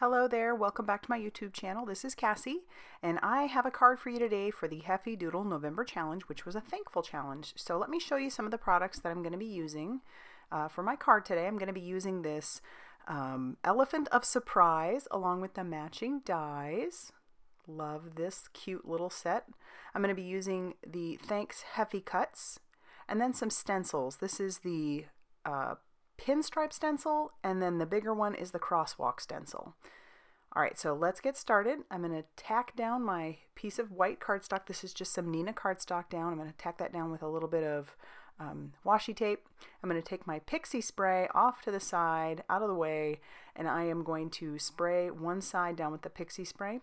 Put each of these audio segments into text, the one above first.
Hello there, welcome back to my YouTube channel. This is Cassie, and I have a card for you today for the Heffy Doodle November Challenge, which was a thankful challenge. So let me show you some of the products that I'm going to be using for my card today. I'm going to be using this Elephant of Surprise along with the matching dies. Love this cute little set. I'm going to be using the Thanks Heffy Cuts and then some stencils. This is the Pinstripe stencil, and then the bigger one is the Crosswalk stencil. Alright, so let's get started. I'm going to tack down my piece of white cardstock. This is just some Nina cardstock down. I'm going to tack that down with a little bit of washi tape. I'm going to take my pixie spray off to the side, out of the way, and I am going to spray one side down with the pixie spray,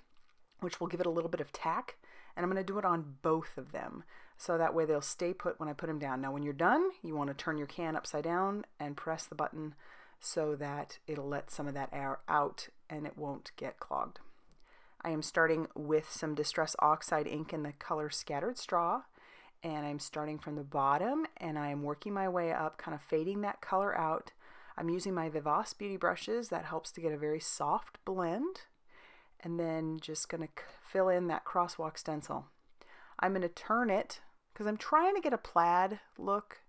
which will give it a little bit of tack, and I'm going to do it on both of them. So that way they'll stay put when I put them down. Now when you're done, you want to turn your can upside down and press the button so that it'll let some of that air out and it won't get clogged. I am starting with some Distress Oxide ink in the color Scattered Straw, and I'm starting from the bottom and I am working my way up, kind of fading that color out. I'm using my VIVACE beauty brushes. That helps to get a very soft blend, and then just going to fill in that Crosswalk stencil. I'm going to turn it because I'm trying to get a plaid look,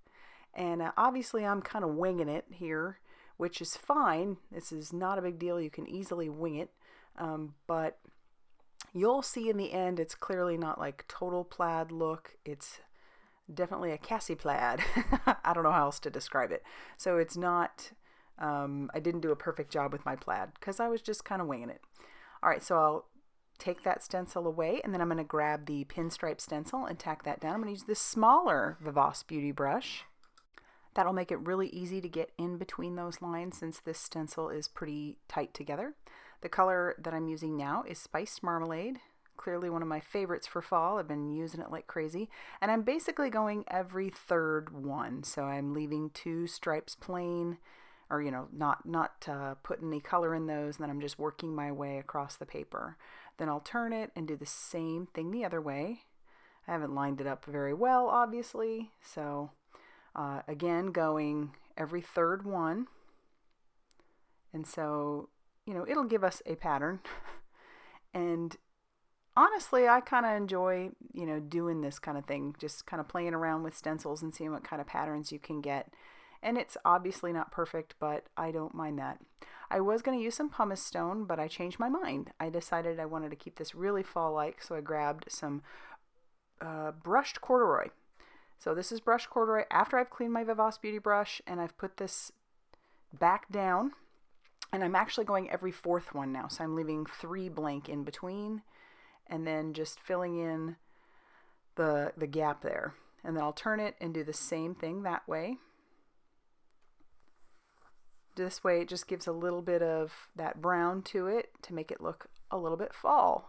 and obviously I'm kind of winging it here, which is fine. This is not a big deal. You can easily wing it, but you'll see in the end it's clearly not like total plaid look. It's definitely a Cassie plaid. I don't know how else to describe it. So it's not, I didn't do a perfect job with my plaid because I was just kind of winging it. All right, so I'll take that stencil away, and then I'm going to grab the Pinstripe stencil and tack that down. I'm going to use this smaller VIVACE beauty brush. That'll make it really easy to get in between those lines since this stencil is pretty tight together. The color that I'm using now is Spiced Marmalade, clearly one of my favorites for fall. I've been using it like crazy, and I'm basically going every third one. So I'm leaving two stripes plain, or not putting any color in those, and then I'm just working my way across the paper. Then I'll turn it and do the same thing the other way. I haven't lined it up very well, obviously, so again, going every third one. And so, it'll give us a pattern. And honestly, I kind of enjoy, doing this kind of thing, just kind of playing around with stencils and seeing what kind of patterns you can get. And it's obviously not perfect, but I don't mind that. I was going to use some pumice stone, but I changed my mind. I decided I wanted to keep this really fall-like, so I grabbed some brushed corduroy. So this is brushed corduroy after I've cleaned my VIVACE beauty brush, and I've put this back down, and I'm actually going every fourth one now. So I'm leaving 3 blank in between, and then just filling in the gap there. And then I'll turn it and do the same thing that way. This way it just gives a little bit of that brown to it to make it look a little bit fall.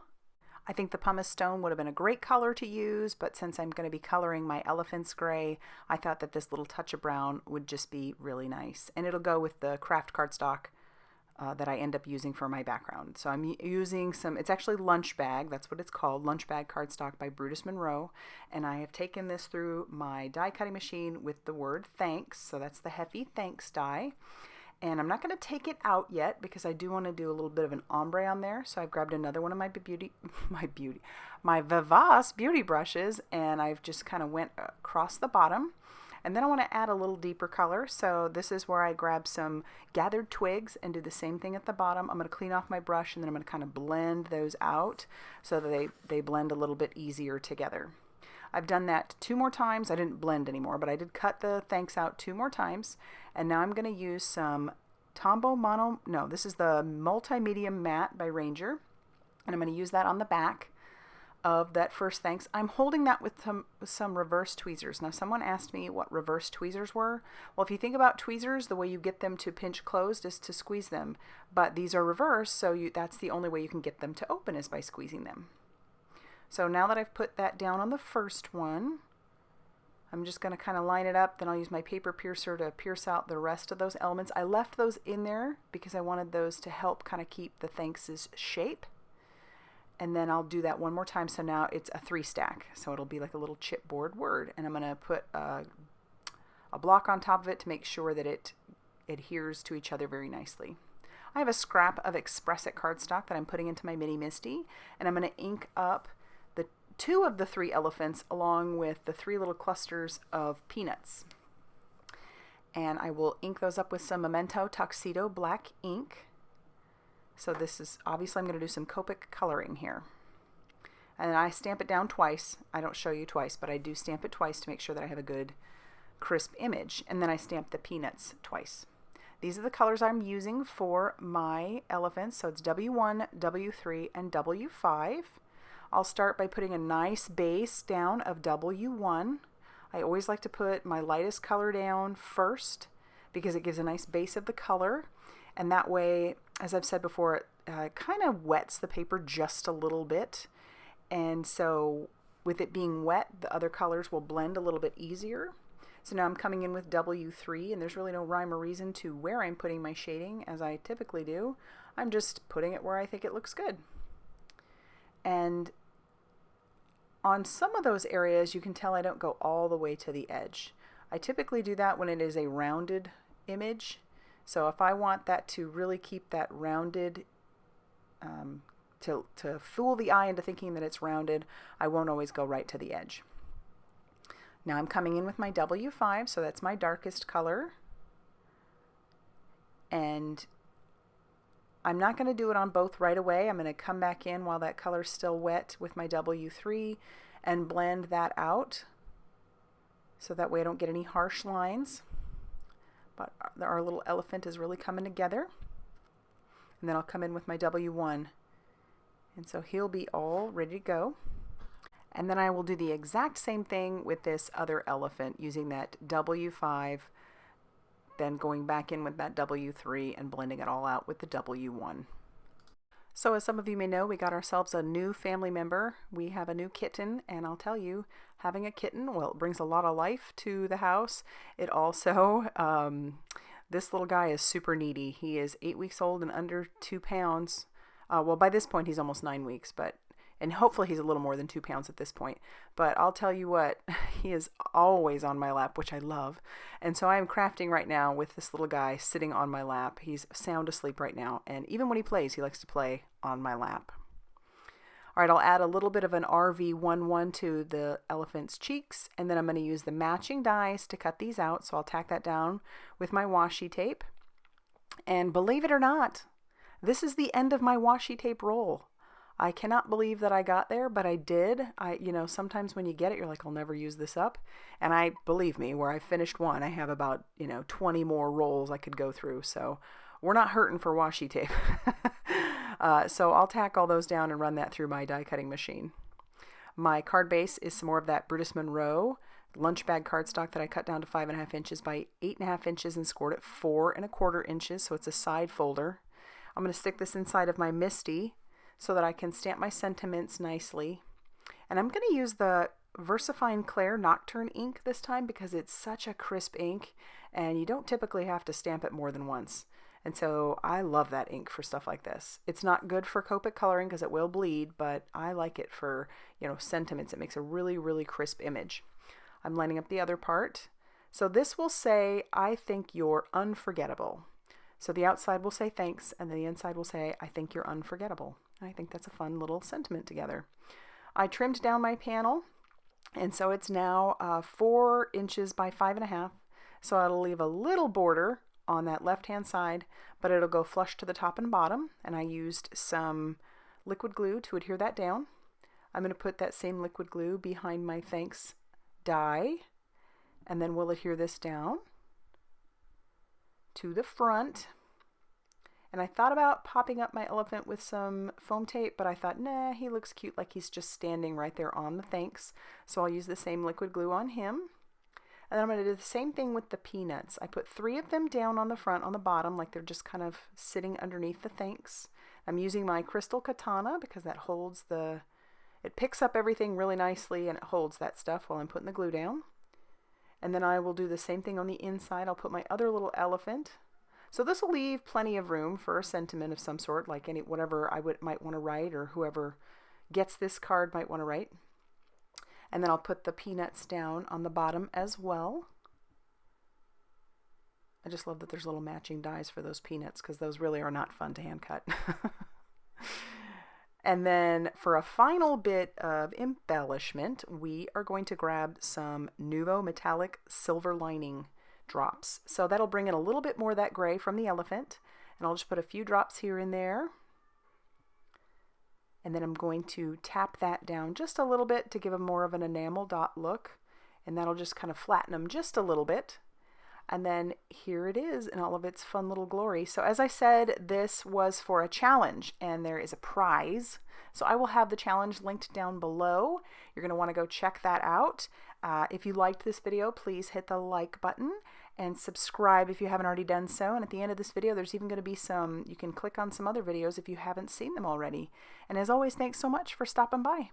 I think the pumice stone would have been a great color to use, but since I'm going to be coloring my elephant's gray, I thought that this little touch of brown would just be really nice. And it'll go with the craft cardstock that I end up using for my background. So I'm using it's actually Lunch Bag, that's what it's called, Lunch Bag cardstock by Brutus Monroe. And I have taken this through my die cutting machine with the word thanks. So that's the Heffy Thanks die. And I'm not going to take it out yet because I do want to do a little bit of an ombre on there. So I've grabbed another one of my VIVACE beauty brushes, and I've just kind of went across the bottom. And then I want to add a little deeper color. So this is where I grab some gathered twigs and do the same thing at the bottom. I'm going to clean off my brush, and then I'm going to kind of blend those out so that they blend a little bit easier together. I've done that 2 more times. I didn't blend anymore, but I did cut the thanks out 2 more times. And now I'm going to use some this is the Multimedia Matte by Ranger. And I'm going to use that on the back of that first thanks. I'm holding that with some reverse tweezers. Now, someone asked me what reverse tweezers were. Well, if you think about tweezers, the way you get them to pinch closed is to squeeze them. But these are reverse, so that's the only way you can get them to open is by squeezing them. So now that I've put that down on the first one, I'm just going to kind of line it up. Then I'll use my paper piercer to pierce out the rest of those elements. I left those in there because I wanted those to help kind of keep the thanks' shape. And then I'll do that one more time. So now it's a 3 stack. So it'll be like a little chipboard word. And I'm going to put a block on top of it to make sure that it adheres to each other very nicely. I have a scrap of Express It cardstock that I'm putting into my mini Misti, and I'm going to ink up the 2 of the 3 elephants along with the 3 little clusters of peanuts. And I will ink those up with some Memento Tuxedo black ink. So this is, obviously I'm going to do some Copic coloring here. And I stamp it down twice. I don't show you twice, but I do stamp it twice to make sure that I have a good crisp image. And then I stamp the peanuts twice. These are the colors I'm using for my elephants. So it's W1, W3, and W5. I'll start by putting a nice base down of W1. I always like to put my lightest color down first because it gives a nice base of the color. And that way, as I've said before, it kind of wets the paper just a little bit. And so with it being wet, the other colors will blend a little bit easier. So now I'm coming in with W3, and there's really no rhyme or reason to where I'm putting my shading, as I typically do. I'm just putting it where I think it looks good. And on some of those areas, you can tell I don't go all the way to the edge. I typically do that when it is a rounded image. So if I want that to really keep that rounded, to fool the eye into thinking that it's rounded, I won't always go right to the edge. Now I'm coming in with my W5, so that's my darkest color. And I'm not going to do it on both right away. I'm going to come back in while that color's still wet with my W3 and blend that out so that way I don't get any harsh lines. But our little elephant is really coming together. And then I'll come in with my W1. And so he'll be all ready to go. And then I will do the exact same thing with this other elephant using that W5, then going back in with that W3 and blending it all out with the W1. So as some of you may know, we got ourselves a new family member. We have a new kitten, and I'll tell you, having a kitten, well, it brings a lot of life to the house. It also, this little guy is super needy. He is 8 weeks old and under 2 pounds. Well, by this point, he's almost 9 weeks, and hopefully he's a little more than 2 pounds at this point. But I'll tell you what, he is always on my lap, which I love. And so I am crafting right now with this little guy sitting on my lap. He's sound asleep right now. And even when he plays, he likes to play on my lap. All right, I'll add a little bit of an RV11 to the elephant's cheeks. And then I'm going to use the matching dies to cut these out. So I'll tack that down with my washi tape. And believe it or not, this is the end of my washi tape roll. I cannot believe that I got there, but I did. Sometimes when you get it, you're like, I'll never use this up. And believe me, where I finished one, I have about, 20 more rolls I could go through. So we're not hurting for washi tape. So I'll tack all those down and run that through my die cutting machine. My card base is some more of that Brutus Monroe lunch bag cardstock that I cut down to 5.5 inches by 8.5 inches and scored at 4.25 inches. So it's a side folder. I'm going to stick this inside of my Misti so that I can stamp my sentiments nicely. And I'm going to use the VersaFine Clair Nocturne ink this time because it's such a crisp ink and you don't typically have to stamp it more than once. And so I love that ink for stuff like this. It's not good for Copic coloring because it will bleed, but I like it for, sentiments. It makes a really, really crisp image. I'm lining up the other part. So this will say, I think you're unforgettable. So the outside will say thanks, and the inside will say, I think you're unforgettable. I think that's a fun little sentiment together. I trimmed down my panel, and so it's now 4 inches by 5.5. So I'll leave a little border on that left-hand side, but it'll go flush to the top and bottom, and I used some liquid glue to adhere that down. I'm going to put that same liquid glue behind my thanks die, and then we'll adhere this down to the front. And I thought about popping up my elephant with some foam tape, but I thought, nah, he looks cute like he's just standing right there on the thanks. So I'll use the same liquid glue on him. And then I'm going to do the same thing with the peanuts. I put 3 of them down on the front, on the bottom, like they're just kind of sitting underneath the thanks. I'm using my crystal katana because that holds it picks up everything really nicely and it holds that stuff while I'm putting the glue down. And then I will do the same thing on the inside. I'll put my other little elephant. So this will leave plenty of room for a sentiment of some sort, like whatever I might want to write, or whoever gets this card might want to write. And then I'll put the peanuts down on the bottom as well. I just love that there's little matching dies for those peanuts, because those really are not fun to hand cut. And then for a final bit of embellishment, we are going to grab some Nuvo metallic silver lining drops. So that'll bring in a little bit more of that gray from the elephant. And I'll just put a few drops here and there. And then I'm going to tap that down just a little bit to give them more of an enamel dot look. And that'll just kind of flatten them just a little bit. And then here it is in all of its fun little glory. So as I said, this was for a challenge and there is a prize. So I will have the challenge linked down below. You're going to want to go check that out. If you liked this video, please hit the like button and subscribe if you haven't already done so. And at the end of this video, there's even going to be you can click on some other videos if you haven't seen them already. And as always, thanks so much for stopping by.